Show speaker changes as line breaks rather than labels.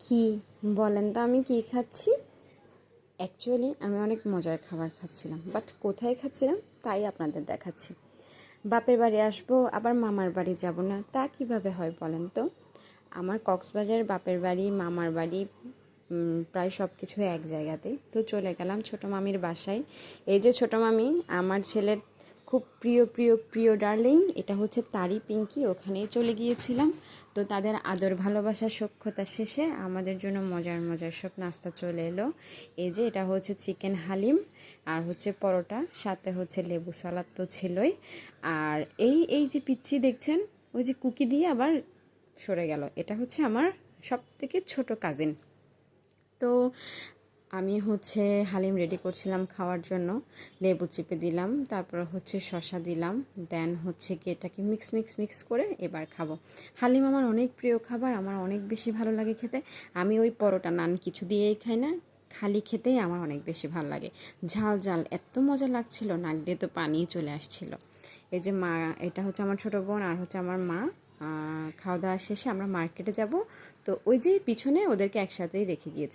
কি বলেন তো আমি কি খাচ্ছি? অ্যাকচুয়ালি আমি অনেক মজার খাবার খাচ্ছিলাম, বাট কোথায় খাচ্ছিলাম তাই আপনাদের দেখাচ্ছি। বাপের বাড়ি আসবো আবার মামার বাড়ি যাব না, তা কিভাবে হয় বলেন তো? আমার কক্সবাজার বাপের বাড়ি মামার বাড়ি প্রায় সব কিছু এক জায়গাতেই। তো চলে গেলাম ছোটো মামির বাসায়। এই যে ছোটো মামি, আমার ছেলের খুব প্রিয় প্রিয় প্রিয় ডার্লিং, এটা হচ্ছে তারই পিঙ্কি, ওখানেই চলে গিয়েছিলাম। তো তাদের আদর ভালোবাসা সখ্যতা শেষে আমাদের জন্য মজার মজার সব নাস্তা চলে এলো। এই যে এটা হচ্ছে চিকেন হালিম, আর হচ্ছে পরোটা, সাথে হচ্ছে লেবু সালাদ তো ছিলই। আর এই এই যে পিচ্ছি দেখছেন, ওই যে কুকি দিয়ে আবার সরে গেল, এটা হচ্ছে আমার সব থেকে ছোটো কাজিন। তো আমি হচ্ছে হালিম রেডি করছিলাম খাওয়ার জন্য, লেবু চিপে দিলাম, তারপর হচ্ছে শসা দিলাম, দেন হচ্ছে কি এটাকে মিক্স মিক্স মিক্স করে এবার খাবো। হালিম আমার অনেক প্রিয় খাবার, আমার অনেক বেশি ভালো লাগে খেতে। আমি ওই পরোটা নান কিছু দিয়েই খাই না, খালি খেতেই আমার অনেক বেশি ভালো লাগে। ঝাল ঝাল এত মজা লাগছিল, নাক দিয়ে তো পানি চলে আসছিল। এই যে মা, এটা হচ্ছে আমার ছোটো বোন আর হচ্ছে আমার মা। খাওয়া দাওয়া শেষে আমরা মার্কেটে যাব, তো ওই যে পিছনে ওদেরকে একসাথেই রেখে গিয়েছে।